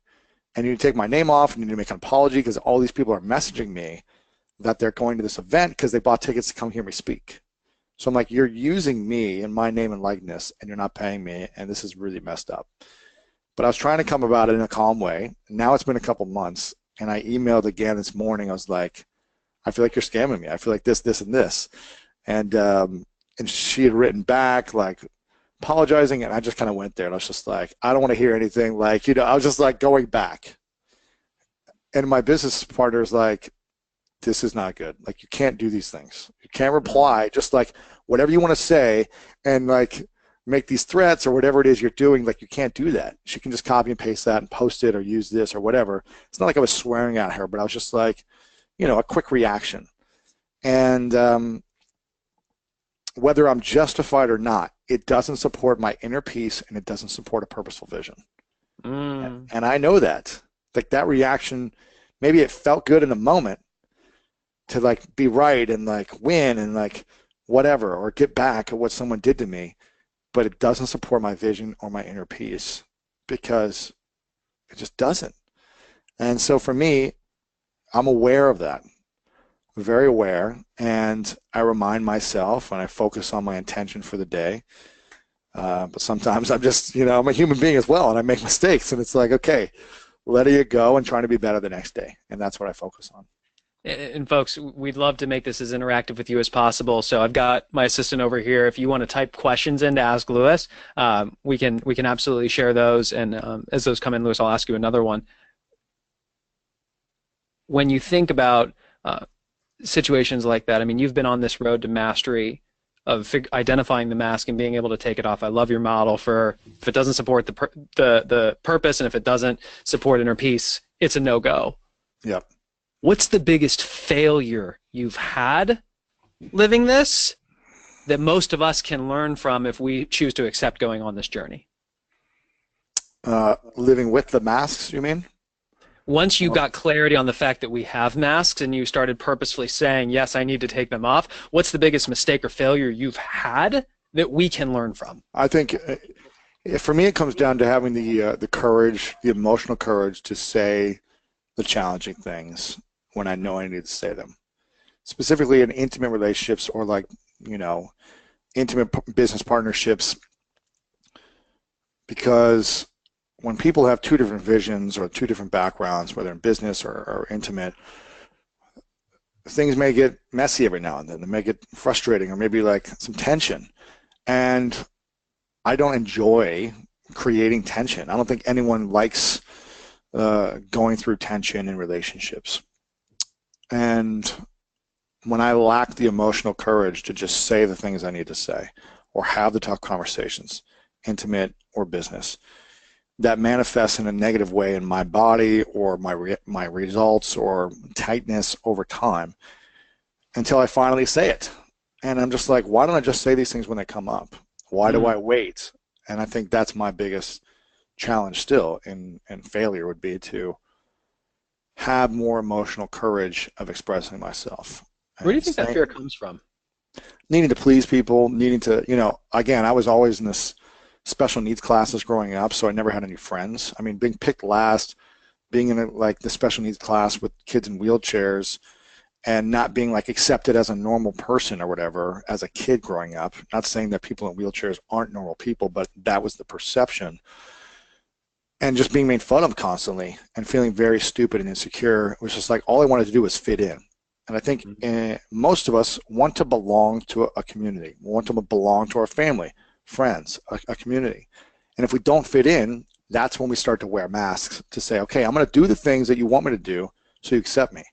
and you need to take my name off, and you need to make an apology because all these people are messaging me that they're going to this event because they bought tickets to come hear me speak. So I'm like, you're using me and my name and likeness, and you're not paying me, and this is really messed up. But I was trying to come about it in a calm way. Now it's been a couple months, and I emailed again this morning. I was like, I feel like you're scamming me. I feel like this, and this. And she had written back, like, apologizing, and I just kind of went there, and I was just like, I don't want to hear anything. Like, you know, I was just like going back. And my business partner is like, this is not good. Like, you can't do these things. You can't reply, just like whatever you want to say and like make these threats or whatever it is you're doing, like you can't do that. She can just copy and paste that and post it or use this or whatever. It's not like I was swearing at her, but I was just like, you know, a quick reaction. And whether I'm justified or not, it doesn't support my inner peace and it doesn't support a purposeful vision. And I know that. Like that reaction, maybe it felt good in the moment to like be right and like win and like whatever or get back at what someone did to me, but it doesn't support my vision or my inner peace because it just doesn't. And so for me, I'm aware of that, very aware, and I remind myself and I focus on my intention for the day. But sometimes I'm just, you know, I'm a human being as well and I make mistakes and it's like, okay, letting it go and trying to be better the next day. And that's what I focus on. And folks, we'd love to make this as interactive with you as possible. So I've got my assistant over here. If you want to type questions in to ask Lewis, we can absolutely share those. And as those come in, Lewis, I'll ask you another one. When you think about situations like that. I mean, you've been on this road to mastery of identifying the mask and being able to take it off. I love your model for if it doesn't support the purpose and if it doesn't support inner peace, it's a no-go. Yep. What's the biggest failure you've had living this that most of us can learn from if we choose to accept going on this journey? Living with the masks, you mean? Once you got clarity on the fact that we have masks and you started purposefully saying, yes, I need to take them off, what's the biggest mistake or failure you've had that we can learn from? I think for me, it comes down to having the courage, the emotional courage to say the challenging things when I know I need to say them. Specifically in intimate relationships or like, intimate business partnerships, because when people have two different visions or two different backgrounds, whether in business or intimate, things may get messy every now and then. They may get frustrating or maybe like some tension. And I don't enjoy creating tension. I don't think anyone likes going through tension in relationships. And when I lack the emotional courage to just say the things I need to say or have the tough conversations, intimate or business, that manifests in a negative way in my body or my results or tightness over time until I finally say it. And I'm just like, why don't I just say these things when they come up? Why do I wait? And I think that's my biggest challenge still and failure would be to have more emotional courage of expressing myself. Where do you think that fear comes from? Needing to please people, needing to, again, I was always in this special needs classes growing up, so I never had any friends. I mean, being picked last, being in the special needs class with kids in wheelchairs and not being like accepted as a normal person or whatever as a kid growing up. Not saying that people in wheelchairs aren't normal people, but that was the perception. And just being made fun of constantly and feeling very stupid and insecure. It was just like all I wanted to do was fit in. And I think most of us want to belong to a community. We want to belong to our family, friends, a community. And if we don't fit in, that's when we start to wear masks to say, okay, I'm going to do the things that you want me to do so you accept me.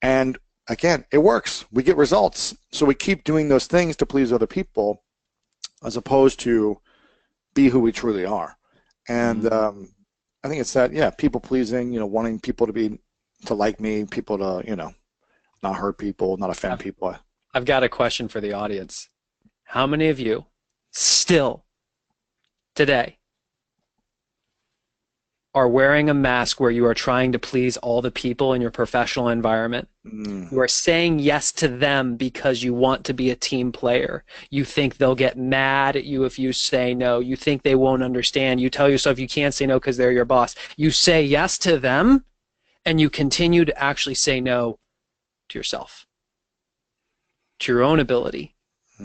And again, it works. We get results. So we keep doing those things to please other people as opposed to be who we truly are. And I think it's that, people pleasing, wanting people to like me, people to, not hurt people, not offend people. I've got a question for the audience. How many of you still today are wearing a mask where you are trying to please all the people in your professional environment? You are saying yes to them because you want to be a team player. You think they'll get mad at you if you say no. You think they won't understand. You tell yourself you can't say no because they're your boss. You say yes to them, and you continue to actually say no to yourself, to your own ability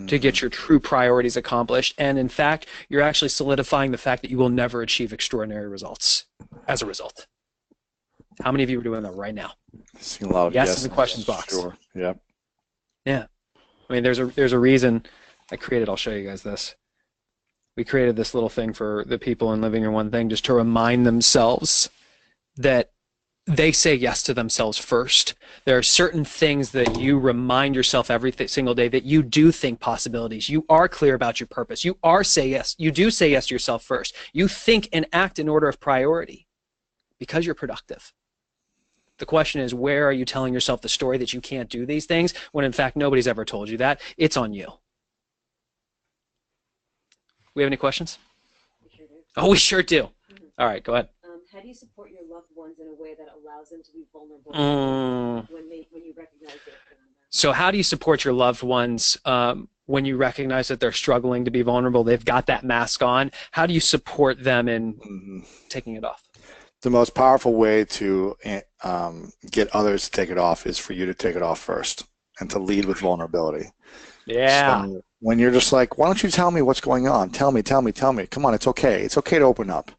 to get your true priorities accomplished. And in fact, you're actually solidifying the fact that you will never achieve extraordinary results as a result. How many of you are doing that right now? Seen a lot of yes in the questions box. Sure. Yeah. Yeah. I mean, there's a reason I created, I'll show you guys this. We created this little thing for the people in Living Your One Thing just to remind themselves that they say yes to themselves first. There are certain things that you remind yourself every single day that you do think possibilities. You are clear about your purpose. You do say yes to yourself first. You think and act in order of priority because you're productive. The question is, where are you telling yourself the story that you can't do these things when in fact nobody's ever told you that? It's on you. We have any questions? We sure do. Oh, we sure do. All right, go ahead. How do you support your loved ones in a way that allows them to be vulnerable when you recognize it? So how do you support your loved ones when you recognize that they're struggling to be vulnerable? They've got that mask on. How do you support them in taking it off? The most powerful way to get others to take it off is for you to take it off first and to lead with vulnerability. Yeah. So when you're just like, why don't you tell me what's going on? Tell me. Come on, it's okay. It's okay to open up.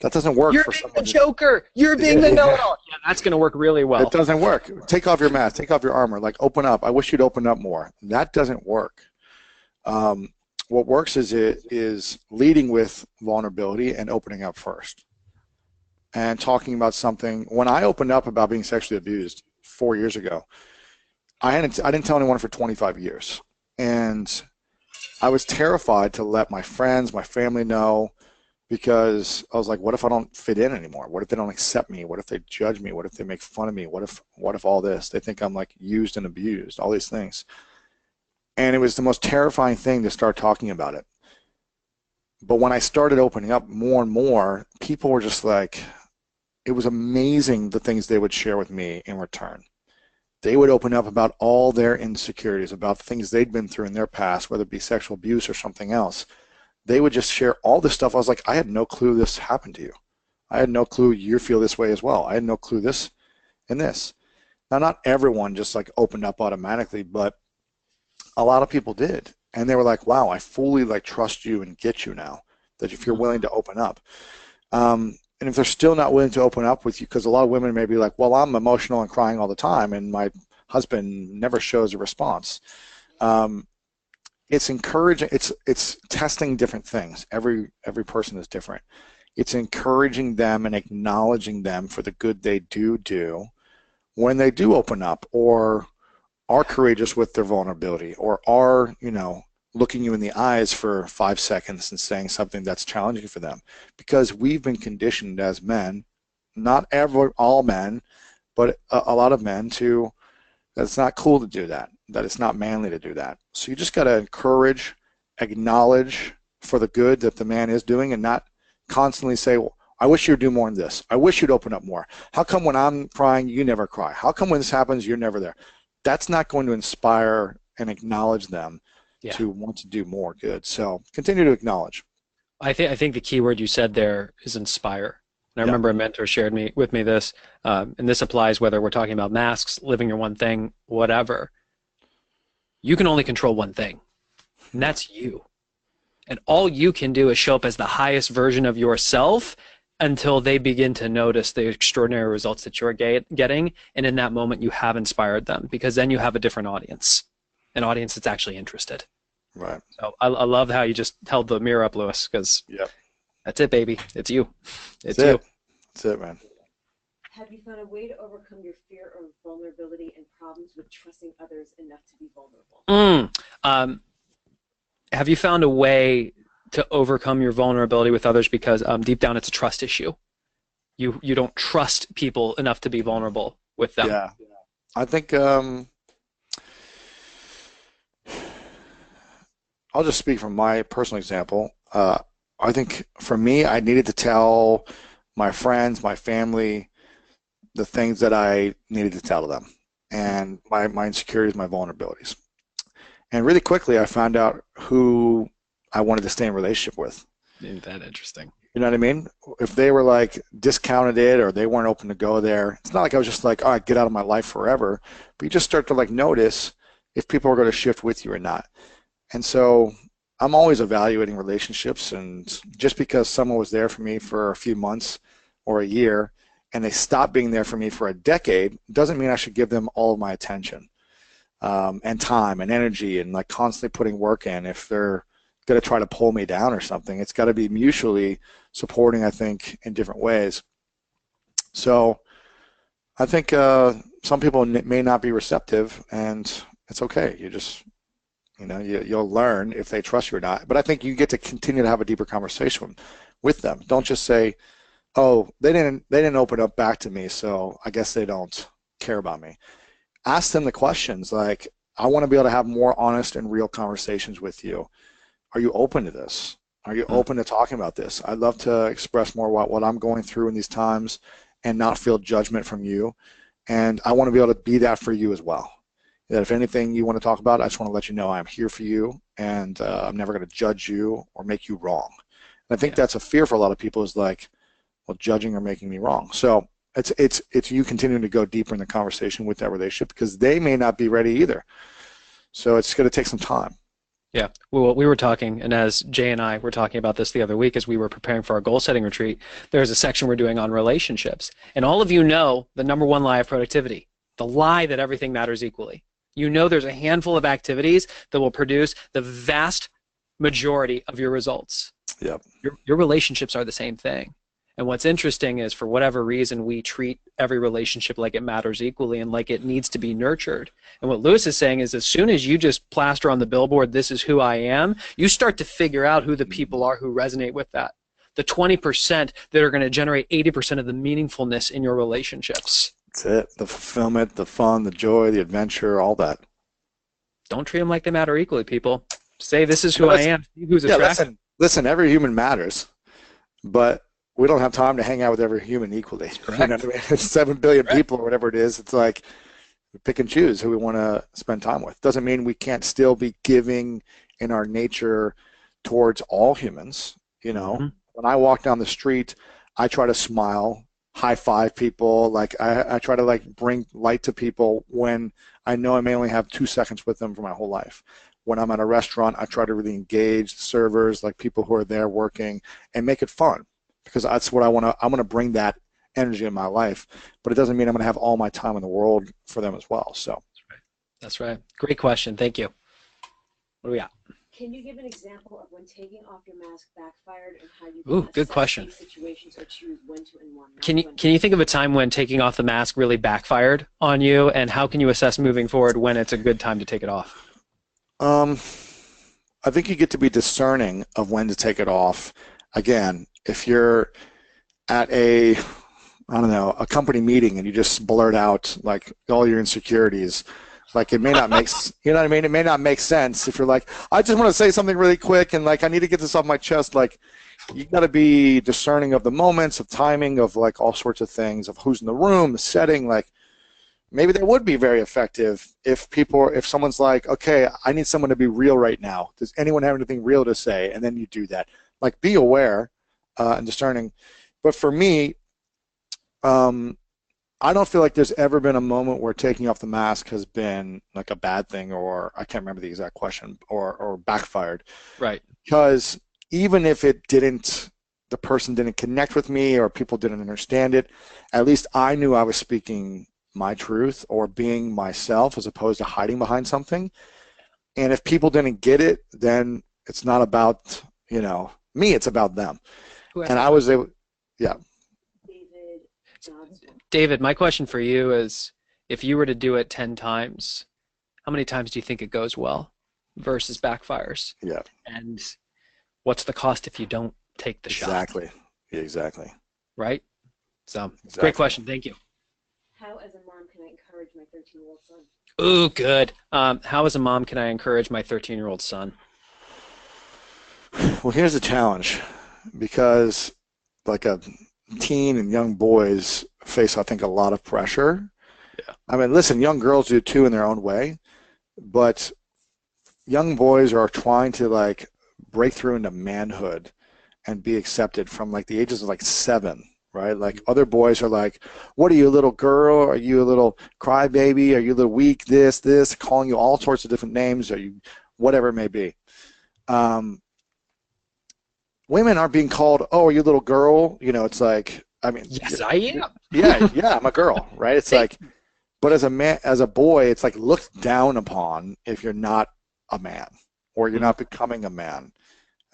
That doesn't work for someone. You're being the joker. You're being the know-it-all. Yeah, that's going to work really well. It doesn't work. Take off your mask. Take off your armor. Like, open up. I wish you'd open up more. That doesn't work. What works is leading with vulnerability and opening up first. And talking about something. When I opened up about being sexually abused 4 years ago. I didn't tell anyone for 25 years. And I was terrified to let my friends, my family know, because I was like, what if I don't fit in anymore? What if they don't accept me? What if they judge me? What if they make fun of me? What if all this? They think I'm like used and abused, all these things. And it was the most terrifying thing to start talking about it. But when I started opening up more and more, people were just like, it was amazing the things they would share with me in return. They would open up about all their insecurities, about things they'd been through in their past, whether it be sexual abuse or something else. They would just share all this stuff. I was like, I had no clue this happened to you. I had no clue you feel this way as well. I had no clue this and this. Now, not everyone just like opened up automatically, but a lot of people did. And they were like, wow, I fully like trust you and get you now, that if you're willing to open up. And if they're still not willing to open up with you, because a lot of women may be like, well, I'm emotional and crying all the time, and my husband never shows a response. It's encouraging. It's testing different things. Every person is different. It's encouraging them and acknowledging them for the good they do when they do open up, or are courageous with their vulnerability, or are, looking you in the eyes for 5 seconds and saying something that's challenging for them. Because we've been conditioned as men, not all men, but a lot of men, that it's not cool to do that it's not manly to do that. So you just got to encourage, acknowledge for the good that the man is doing, and not constantly say, well, I wish you'd do more in this. I wish you'd open up more. How come when I'm crying, you never cry? How come when this happens, you're never there? That's not going to inspire and acknowledge them to want to do more good. So continue to acknowledge. I think the key word you said there is inspire. And I remember a mentor shared with me this, and this applies whether we're talking about masks, living your one thing, whatever. You can only control one thing, and that's you. And all you can do is show up as the highest version of yourself until they begin to notice the extraordinary results that you're getting. And in that moment, you have inspired them, because then you have a different audience, an audience that's actually interested. Right. So I love how you just held the mirror up, Lewis, because that's it, baby. It's you. It's you. That's it, man. Have you found a way to overcome your fear of vulnerability and problems with trusting others enough to be vulnerable? Have you found a way to overcome your vulnerability with others? Because deep down, it's a trust issue. You don't trust people enough to be vulnerable with them. Yeah. I think I'll just speak from my personal example. I think for me, I needed to tell my friends, my family, the things that I needed to tell them, and my insecurities, my vulnerabilities. And really quickly, I found out who I wanted to stay in relationship with. Isn't that interesting? You know what I mean? If they were like discounted it, or they weren't open to go there, it's not like I was just like, all right, get out of my life forever. But you just start to like notice if people are going to shift with you or not. And so I'm always evaluating relationships, and just because someone was there for me for a few months or a year and they stopped being there for me for a decade doesn't mean I should give them all of my attention and time and energy, and like constantly putting work in. If they're going to try to pull me down or something, it's got to be mutually supporting, I think, in different ways. So I think some people may not be receptive, and it's okay. You just, you'll learn if they trust you or not. But I think you get to continue to have a deeper conversation with them. Don't just say, oh, they didn't open up back to me, so I guess they don't care about me. Ask them the questions like, I want to be able to have more honest and real conversations with you. Are you open to this? Are you open to talking about this? I'd love to express more about what I'm going through in these times and not feel judgment from you. And I want to be able to be that for you as well. That if anything you want to talk about, I just want to let you know I'm here for you, and I'm never going to judge you or make you wrong. And I think that's a fear for a lot of people, is like, well, judging or making me wrong. So it's you continuing to go deeper in the conversation with that relationship, because they may not be ready either. So it's going to take some time. Yeah, well, we were talking, and as Jay and I were talking about this the other week as we were preparing for our goal-setting retreat, there's a section we're doing on relationships. And all of you know the number one lie of productivity, the lie that everything matters equally. You know there's a handful of activities that will produce the vast majority of your results. Yep. Your relationships are the same thing. And what's interesting is, for whatever reason, we treat every relationship like it matters equally and like it needs to be nurtured. And what Lewis is saying is, as soon as you just plaster on the billboard, this is who I am, you start to figure out who the people are who resonate with that. The 20% that are going to generate 80% of the meaningfulness in your relationships. That's it. The fulfillment, the fun, the joy, the adventure, all that. Don't treat them like they matter equally, people. Say, this is who I am. Who's Yeah, attractive. listen, every human matters, but we don't have time to hang out with every human equally. Correct. You know what I mean? It's 7 billion people or whatever it is. It's like we pick and choose who we want to spend time with. Doesn't mean we can't still be giving in our nature towards all humans. You know, when I walk down the street, I try to smile, high five people. Like I try to like bring light to people when I know I may only have 2 seconds with them for my whole life. When I'm at a restaurant, I try to really engage the servers, like people who are there working, and make it fun, because that's what I want to bring that energy in my life. But it doesn't mean I'm going to have all my time in the world for them as well. So that's right. Great question. Thank you. What do we got? Can you give an example of when taking off your mask backfired and how you can good question. these situations or choose when to and when not? Can you think of a time when taking off the mask really backfired on you, and how can you assess moving forward when it's a good time to take it off? I think you get to be discerning of when to take it off. Again, if you're at a company meeting and you just blurt out like all your insecurities, like it may not make, you know what I mean? It may not make sense if you're like, I just want to say something really quick and like I need to get this off my chest. Like you got to be discerning of the moments, of timing, of like all sorts of things, of who's in the room, the setting. Like maybe that would be very effective if someone's like, okay, I need someone to be real right now. Does anyone have anything real to say? And then you do that. Like be aware and discerning. But for me, I don't feel like there's ever been a moment where taking off the mask has been like a bad thing, or I can't remember the exact question, or backfired. Right. Because even if the person didn't connect with me or people didn't understand it, at least I knew I was speaking my truth or being myself as opposed to hiding behind something. And if people didn't get it, then it's not about, me, it's about them. And I was able, yeah. David, my question for you is, if you were to do it 10 times, how many times do you think it goes well versus backfires? Yeah. And what's the cost if you don't take the shot? Exactly. Yeah, exactly. Right? So, great question. Thank you. How, as a mom, can I encourage my 13-year-old son? Ooh, good. How, as a mom, can I encourage my 13-year-old son? Well, here's the challenge, because like a teen and young boys face, I think, a lot of pressure. Yeah. I mean, listen, young girls do too in their own way, but young boys are trying to like break through into manhood and be accepted from like the ages of like 7, right? Like other boys are like, what are you, a little girl? Are you a little crybaby? Are you a little weak? This, calling you all sorts of different names. Are you, whatever it may be. Women aren't being called, oh, are you a little girl? It's like, I mean, yes, I am. yeah, I'm a girl, right? It's like, but as a boy, it's like looked down upon if you're not a man or you're not becoming a man.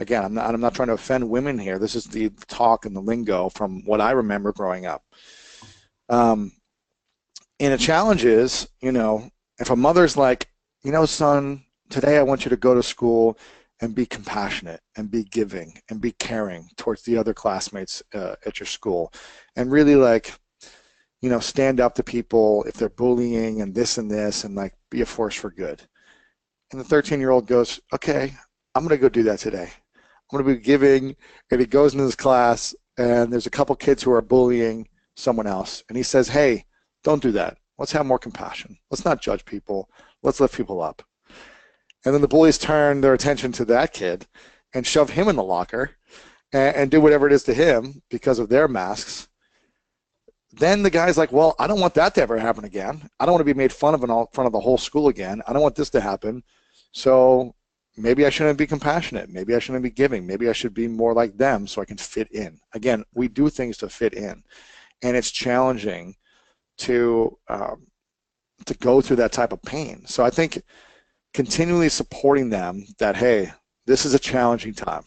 Again, I'm not trying to offend women here. This is the talk and the lingo from what I remember growing up. And a challenge is, if a mother's like, son, today I want you to go to school and be compassionate and be giving and be caring towards the other classmates at your school, and really like, stand up to people if they're bullying and this and like be a force for good. And the 13-year-old goes, okay, I'm going to go do that today. I'm going to be giving. And he goes into this class and there's a couple kids who are bullying someone else. And he says, hey, don't do that. Let's have more compassion. Let's not judge people. Let's lift people up. And then the bullies turn their attention to that kid and shove him in the locker and do whatever it is to him because of their masks. Then the guy's like, well, I don't want that to ever happen again. I don't want to be made fun of in front of the whole school again. I don't want this to happen. So maybe I shouldn't be compassionate. Maybe I shouldn't be giving. Maybe I should be more like them so I can fit in. Again, we do things to fit in. And it's challenging to go through that type of pain. So I think continually supporting them that, hey, this is a challenging time.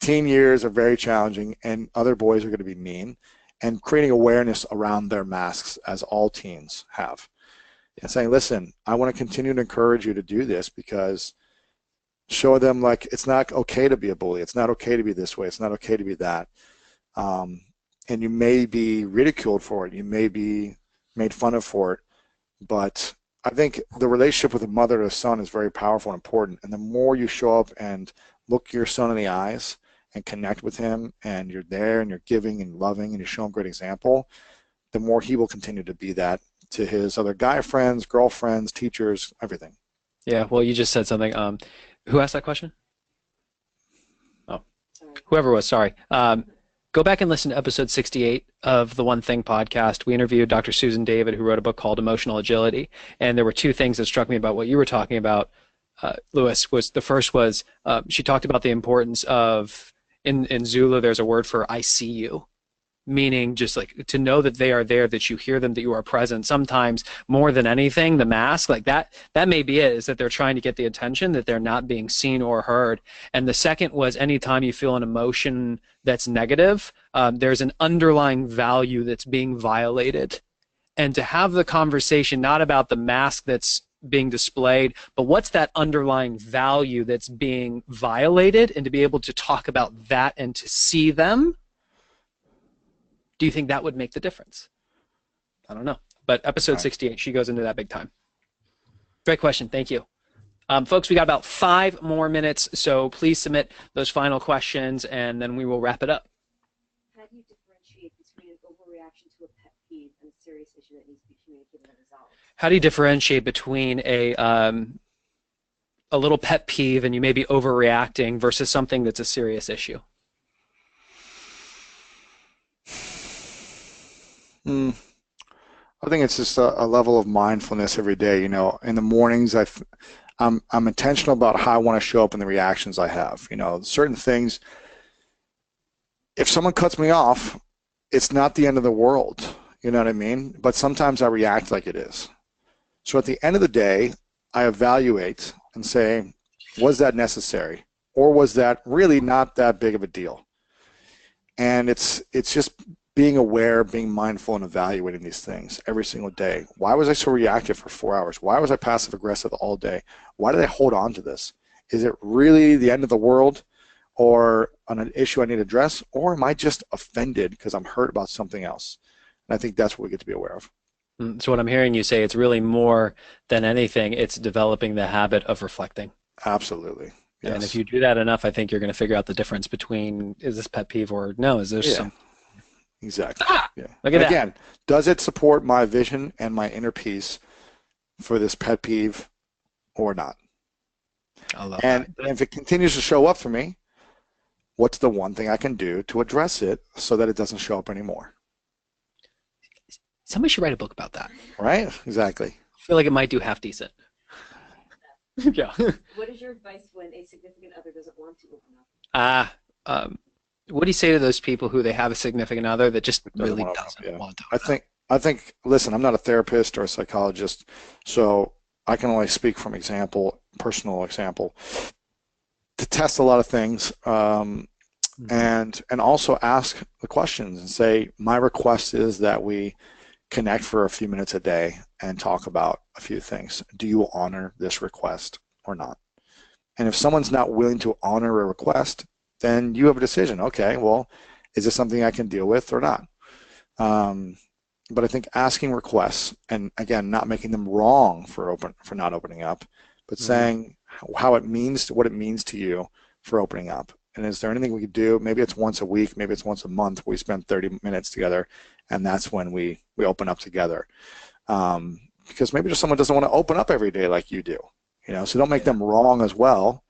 teen years are very challenging, and other boys are going to be mean, and creating awareness around their masks, as all teens have, and saying, listen, I want to continue to encourage you to do this, because show them, like, it's not okay to be a bully. It's not okay to be this way. It's not okay to be that. And you may be ridiculed for it. You may be made fun of for it. But I think the relationship with a mother to a son is very powerful and important. And the more you show up and look your son in the eyes and connect with him, and you're there and you're giving and loving and you show him a great example, the more he will continue to be that to his other guy friends, girlfriends, teachers, everything. Yeah, well, you just said something. Who asked that question? Oh, whoever was, sorry. Go back and listen to episode 68 of the One Thing podcast. We interviewed Dr. Susan David, who wrote a book called Emotional Agility. And there were two things that struck me about what you were talking about, Lewis. The first was she talked about the importance of, in Zulu, there's a word for I see you, meaning just like to know that they are there, that you hear them, that you are present. Sometimes more than anything, the mask, like that may be it, is that they're trying to get the attention, that they're not being seen or heard. And the second was, anytime you feel an emotion that's negative, there's an underlying value that's being violated. And to have the conversation not about the mask that's being displayed, but what's that underlying value that's being violated, and to be able to talk about that and to see them. Do you think that would make the difference? I don't know. But episode 68, she goes into that big time. Great question. Thank you. Folks, we got about 5 more minutes, so please submit those final questions, and then we will wrap it up. How do you differentiate between an overreaction to a pet peeve and a serious issue that needs to be communicated and resolved? How do you differentiate between a little pet peeve and you may be overreacting versus something that's a serious issue? I think it's just a level of mindfulness every day. You know, in the mornings, I'm intentional about how I want to show up in the reactions I have. You know, certain things, if someone cuts me off, it's not the end of the world. You know what I mean? But sometimes I react like it is. So at the end of the day, I evaluate and say, was that necessary? Or was that really not that big of a deal? And it's just being aware, being mindful, and evaluating these things every single day. Why was I so reactive for 4 hours? Why was I passive aggressive all day? Why did I hold on to this? Is it really the end of the world, or an issue I need to address, or am I just offended because I'm hurt about something else? And I think that's what we get to be aware of. So what I'm hearing you say, it's really more than anything, it's developing the habit of reflecting. Absolutely. Yes. And if you do that enough, I think you're going to figure out the difference between, is this pet peeve or no, is there some... Exactly. Yeah. Look at Again, does it support my vision and my inner peace for this pet peeve or not? I love and that. if it continues to show up for me, what's the one thing I can do to address it so that it doesn't show up anymore? Somebody should write a book about that. Right? Exactly. I feel like it might do half decent. Yeah. What is your advice when a significant other doesn't want to open up? What do you say to those people who they have a significant other that just really doesn't want to? I think, listen, I'm not a therapist or a psychologist, so I can only speak from personal example, to test a lot of things, and also ask the questions and say, my request is that we connect for a few minutes a day and talk about a few things. Do you honor this request or not? And if someone's not willing to honor a request, then you have a decision. Okay, well, is this something I can deal with or not? But I think asking requests, and again, not making them wrong for not opening up, but saying what it means to you for opening up. And is there anything we could do? Maybe it's once a week, maybe it's once a month. We spend 30 minutes together, and that's when we open up together. Because maybe just someone doesn't want to open up every day like you do. You know, so don't make them wrong as well,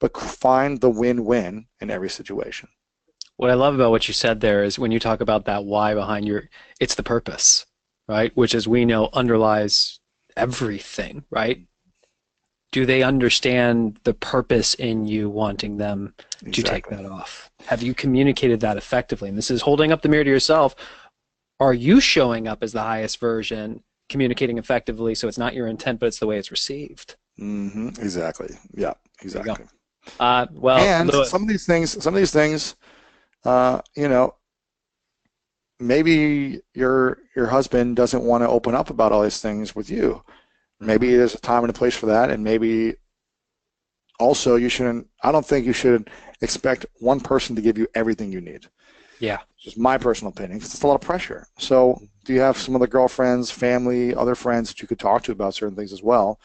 but find the win-win in every situation. What I love about what you said there is when you talk about that why behind it's the purpose, right? Which, as we know, underlies everything, right? Do they understand the purpose in you wanting them to take that off? Have you communicated that effectively? And this is holding up the mirror to yourself. Are you showing up as the highest version, communicating effectively, so it's not your intent, but it's the way it's received? Exactly. Yeah, exactly. Well, And Lewis, some of these things, you know, maybe your husband doesn't want to open up about all these things with you. Maybe there's a time and a place for that, and maybe also you shouldn't. I don't think you should expect one person to give you everything you need. yeah. Just my personal opinion, 'cause it's a lot of pressure. So, do you have some other girlfriends, family, other friends that you could talk to about certain things as well?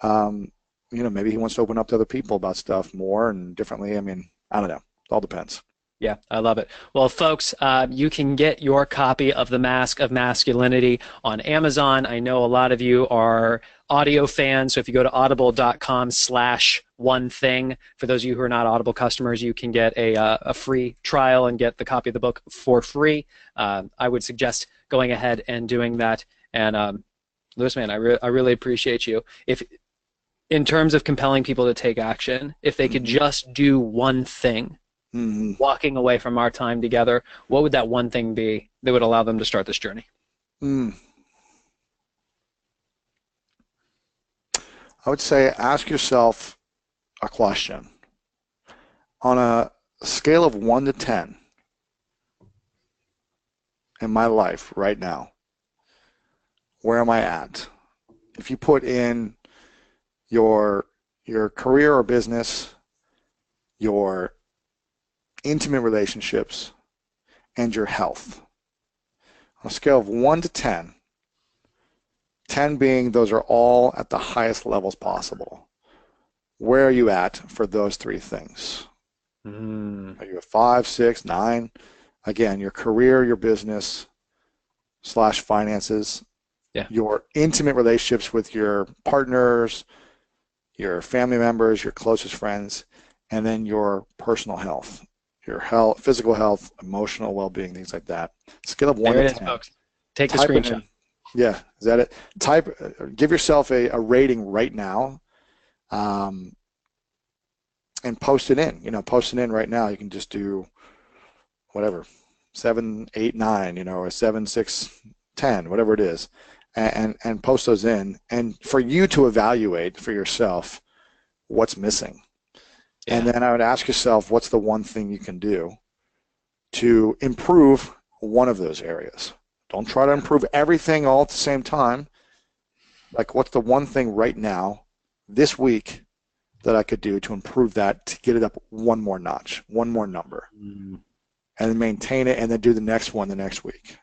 You know, maybe he wants to open up to other people about stuff more and differently. I mean, I don't know. It all depends. Yeah, I love it. Well, folks, you can get your copy of The Mask of Masculinity on Amazon. I know a lot of you are audio fans, so if you go to audible.com/one thing, for those of you who are not Audible customers, you can get a free trial and get the copy of the book for free. I would suggest going ahead and doing that. And Lewis, man, I really appreciate you. If in terms of compelling people to take action, if they could just do one thing, walking away from our time together, what would that one thing be that would allow them to start this journey? I would say ask yourself a question. On a scale of 1 to 10 in my life right now, where am I at? If you put in your career or business, your intimate relationships, and your health. On a scale of 1 to 10, 10 being those are all at the highest levels possible, where are you at for those three things? Are you a 5, 6, 9? Again, your career, your business / finances, your intimate relationships with your partners, your family members, your closest friends, and then your personal health. Your health, physical health, emotional well-being, things like that. Scale of 1 There to it is, 10. folks. Take the Type it screenshot. in. Yeah, is that it? Give yourself a rating right now, and post it in. You know, post it in right now. You can just do whatever, 7, 8, 9. You know, or 7, 6, 10, whatever it is, and post those in. And for you to evaluate for yourself what's missing. Yeah. And then I would ask yourself, what's the one thing you can do to improve one of those areas? Don't try to improve everything all at the same time. Like, what's the one thing right now, this week, that I could do to improve that, to get it up one more notch, one more number, and then maintain it, and then do the next one the next week.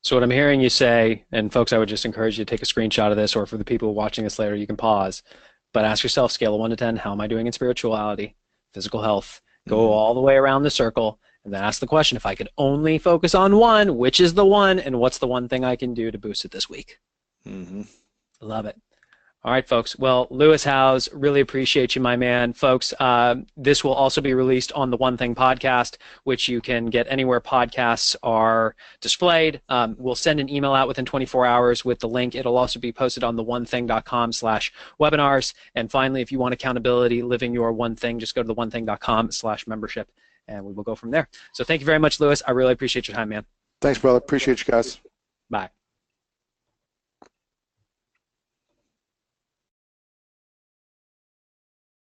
So what I'm hearing you say, and folks, I would just encourage you to take a screenshot of this, or for the people watching this later, you can pause. But ask yourself, scale of 1 to 10, how am I doing in spirituality, physical health? Go all the way around the circle, and then ask the question, if I could only focus on one, which is the one, and what's the one thing I can do to boost it this week? Love it. All right, folks. Well, Lewis Howes, really appreciate you, my man. Folks, this will also be released on the One Thing podcast, which you can get anywhere podcasts are displayed. We'll send an email out within 24 hours with the link. It'll also be posted on theonething.com/webinars. And finally, if you want accountability, living your one thing, just go to theonething.com/membership, and we will go from there. So thank you very much, Lewis. I really appreciate your time, man. Thanks, brother. Appreciate you guys. Bye.